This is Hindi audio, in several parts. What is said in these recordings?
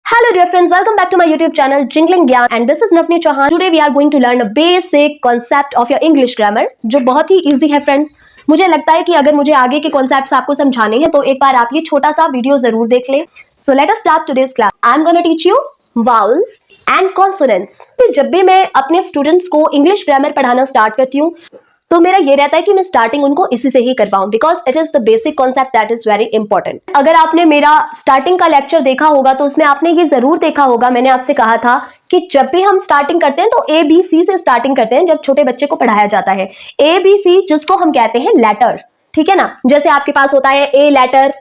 Hello dear friends, welcome back to my YouTube channel Jingling Gyan and this is Navni Chauhan. Today we are going to learn a basic concept of your English grammar जो बहुत ही easy है friends. मुझे लगता है कि अगर मुझे आगे के concepts आपको समझाने हैं तो एक बार आप ये छोटा सा वीडियो जरूर देख लें. So let us start today's class. I'm gonna teach you vowels and consonants. जब भी मैं अपने स्टूडेंट्स को इंग्लिश ग्रामर पढ़ाना स्टार्ट करती हूँ तो मेरा ये रहता है कि मैं स्टार्टिंग उनको इसी से ही कर पाऊं because it is the basic concept that is very important. अगर आपने मेरा स्टार्टिंग का लेक्चर देखा होगा तो उसमें आपने ये जरूर देखा होगा, मैंने आपसे कहा था कि जब भी हम स्टार्टिंग करते हैं तो ABC से स्टार्टिंग करते हैं जब छोटे बच्चे को पढ़ाया जाता है. ABC जिसको हम कहते हैं लेटर, ठीक है ना. जैसे आपके पास होता है A letter,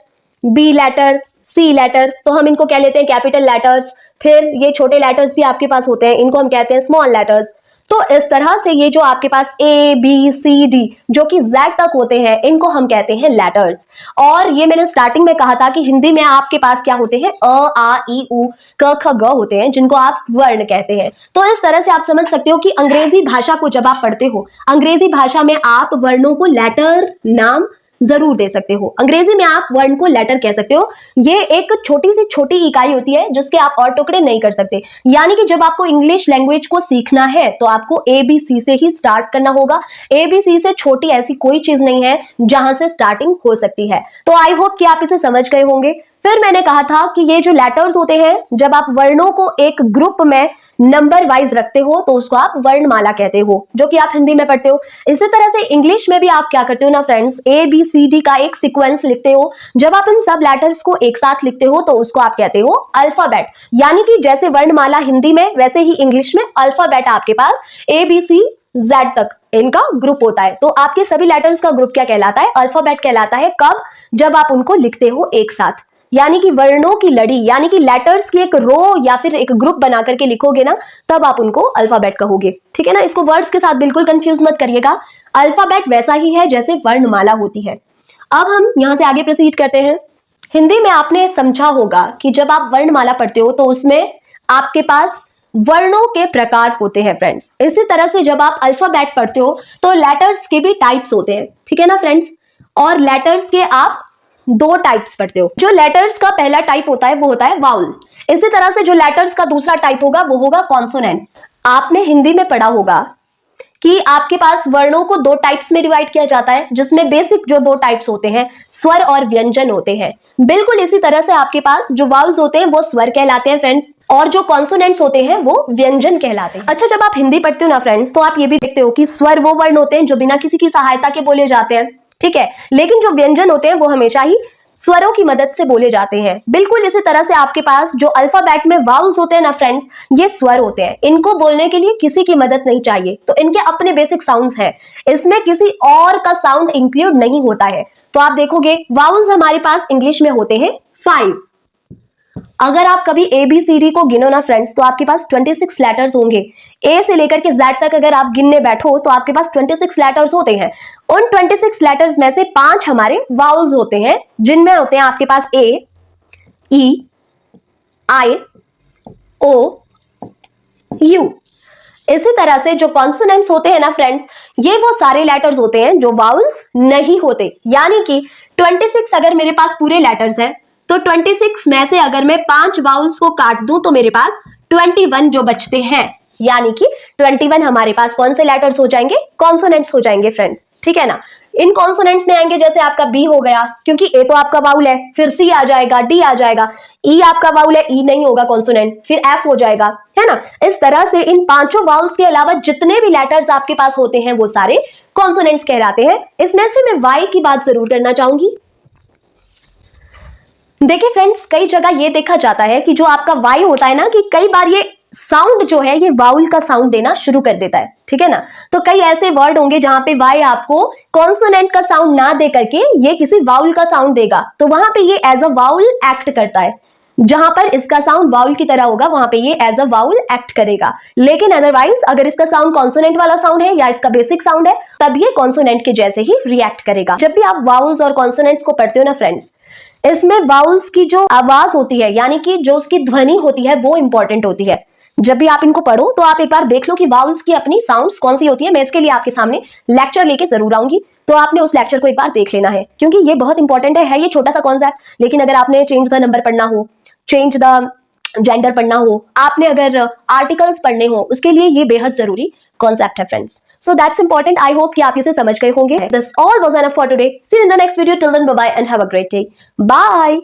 B letter, C letter, तो हम इनको कह लेते हैं कैपिटल लेटर्स. फिर ये छोटे लेटर्स भी आपके पास होते हैं, इनको हम कहते हैं स्मॉल लेटर्स. तो इस तरह से ये जो आपके पास A, B, C, D जो कि Z तक होते हैं इनको हम कहते हैं लेटर्स. और ये मैंने स्टार्टिंग में कहा था कि हिंदी में आपके पास क्या होते हैं, अ, आ, ई, उ, क, ख, ग होते हैं जिनको आप वर्ण कहते हैं. तो इस तरह से आप समझ सकते हो कि अंग्रेजी भाषा को जब आप पढ़ते हो, अंग्रेजी भाषा में आप वर्णों को लेटर नाम जरूर दे सकते हो. अंग्रेजी में आप वर्ण को लेटर कह सकते हो. ये एक छोटी सी छोटी इकाई होती है जिसके आप और टुकड़े नहीं कर सकते. यानी कि जब आपको इंग्लिश लैंग्वेज को सीखना है तो आपको ABC से ही स्टार्ट करना होगा. ABC से छोटी ऐसी कोई चीज नहीं है जहां से स्टार्टिंग हो सकती है. तो आई होप कि आप इसे समझ गए होंगे. फिर मैंने कहा था कि ये जो लेटर्स होते हैं जब आप वर्णों को एक ग्रुप में नंबर वाइज रखते हो तो उसको आप वर्णमाला कहते हो, जो कि आप हिंदी में पढ़ते हो. इसी तरह से इंग्लिश में भी आप क्या करते हो ना फ्रेंड्स, ABCD का एक सीक्वेंस लिखते हो. जब आप इन सब लेटर्स को एक साथ लिखते हो तो उसको आप कहते हो अल्फाबेट. यानी कि जैसे वर्णमाला हिंदी में वैसे ही इंग्लिश में अल्फाबेट आपके पास ABC Z तक इनका ग्रुप होता है. तो आपके सभी लेटर्स का ग्रुप क्या कहलाता है, अल्फाबेट कहलाता है. कब, जब आप उनको लिखते हो एक साथ. यानी कि वर्णों की लड़ी, यानी कि लेटर्स की एक रो या फिर एक ग्रुप बना करके लिखोगे ना तब आप उनको अल्फाबेट कहोगे, ठीक है ना. इसको वर्ड्स के साथ बिल्कुल कंफ्यूज मत करिएगा. अल्फाबेट वैसा ही है जैसे वर्णमाला होती है. अब हम यहां से आगे प्रोसीड करते हैं. हिंदी में आपने समझा होगा कि जब आप वर्णमाला पढ़ते हो तो उसमें आपके पास वर्णों के प्रकार होते हैं फ्रेंड्स. इसी तरह से जब आप अल्फाबेट पढ़ते हो तो लेटर्स के भी टाइप्स होते हैं, ठीक है ना फ्रेंड्स. और लेटर्स के आप दो टाइप्स पढ़ते हो. जो लेटर्स का पहला टाइप होता है वो होता है वाउल. इसी तरह से जो लेटर्स का दूसरा टाइप होगा वो होगा कॉन्सोनेंट्स. आपने हिंदी में पढ़ा होगा कि आपके पास वर्णों को दो टाइप्स में डिवाइड किया जाता है जिसमें बेसिक जो दो टाइप्स होते हैं स्वर और व्यंजन होते हैं. बिल्कुल इसी तरह से आपके पास जो वाउल्स होते हैं वो स्वर कहलाते हैं फ्रेंड्स और जो कॉन्सोनेंट्स होते हैं वो व्यंजन कहलाते हैं. अच्छा, जब आप हिंदी पढ़ते हो ना फ्रेंड्स तो आप ये भी देखते हो कि स्वर वो वर्ण होते हैं जो बिना किसी की सहायता के बोले जाते हैं, ठीक है. लेकिन जो व्यंजन होते हैं वो हमेशा ही स्वरों की मदद से बोले जाते हैं. बिल्कुल इसी तरह से आपके पास जो अल्फाबेट में वाउल्स होते हैं ना फ्रेंड्स, ये स्वर होते हैं. इनको बोलने के लिए किसी की मदद नहीं चाहिए, तो इनके अपने बेसिक साउंड्स हैं. इसमें किसी और का साउंड इंक्लूड नहीं होता है. तो आप देखोगे वाउल्स हमारे पास इंग्लिश में होते हैं 5. अगर आप कभी ABCD को गिनो ना फ्रेंड्स तो आपके पास 26 लेटर्स होंगे. A से लेकर के Z तक अगर आप गिनने बैठो तो आपके पास 26 लेटर्स होते हैं. उन 26 लेटर्स में से 5 हमारे वाउल्स होते हैं जिनमें होते हैं आपके पास A, E, I, O, U. इसी तरह से जो कॉन्सोनेंट्स होते हैं ना फ्रेंड्स, ये वो सारे लेटर्स होते हैं जो वाउल्स नहीं होते. यानी कि 26 अगर मेरे पास पूरे लेटर्स हैं तो 26 में से अगर मैं 5 वाउल्स को काट दूं तो मेरे पास 21 जो बचते हैं. यानी कि 21 हमारे पास कौन से लेटर्स हो जाएंगे, कॉन्सोनेंट्स हो जाएंगे फ्रेंड्स, ठीक है ना. इन कॉन्सोनेंट्स में आएंगे जैसे आपका B हो गया क्योंकि A तो आपका वाउल है, फिर C आ जाएगा, D आ जाएगा, E आपका वाउल है, E नहीं होगा कॉन्सोनेंट, फिर F हो जाएगा, है ना. इस तरह से इन पांचों वाउल्स के अलावा जितने भी लेटर्स आपके पास होते हैं वो सारे कॉन्सोनेंट्स कहलाते हैं. इसमें से मैं Y की बात जरूर करना चाहूंगी. देखिए फ्रेंड्स, कई जगह ये देखा जाता है कि जो आपका Y होता है ना कि कई बार ये साउंड जो है ये वाउल का साउंड देना शुरू कर देता है, ठीक है ना. तो कई ऐसे वर्ड होंगे जहां पे Y आपको कॉन्सोनेंट का साउंड ना दे करके ये किसी वाउल का साउंड देगा, तो वहां पे ये एज अ वाउल एक्ट करता है. जहां पर इसका साउंड वाउल की तरह होगा वहां पे ये एज अ वाउल एक्ट करेगा. लेकिन अदरवाइज अगर इसका साउंड कॉन्सोनेंट वाला साउंड है या इसका बेसिक साउंड है तब ये कॉन्सोनेंट के जैसे ही रिएक्ट करेगा. जब भी आप वाउल्स और कॉन्सोनेंट्स को पढ़ते हो ना फ्रेंड्स, इसमें वाउल्स की जो आवाज होती है यानी कि जो उसकी ध्वनि होती है वो इंपॉर्टेंट होती है. जब भी आप इनको पढ़ो तो आप एक बार देख लो कि वाउल्स की अपनी साउंड्स कौन सी होती है. मैं इसके लिए आपके सामने लेक्चर लेके जरूर आऊंगी, तो आपने उस लेक्चर को एक बार देख लेना है क्योंकि ये बहुत इंपॉर्टेंट है ये छोटा सा कॉन्सेप्ट. लेकिन अगर आपने चेंज द नंबर पढ़ना हो, चेंज द जेंडर पढ़ना हो, आपने अगर आर्टिकल्स पढ़ने हो, उसके लिए ये बेहद जरूरी कॉन्सेप्ट है friends. So that's important. I hope कि आप इसे समझ गए होंगे. This all was enough for today. See you in the next video. Till then bye bye and have a great day. Bye.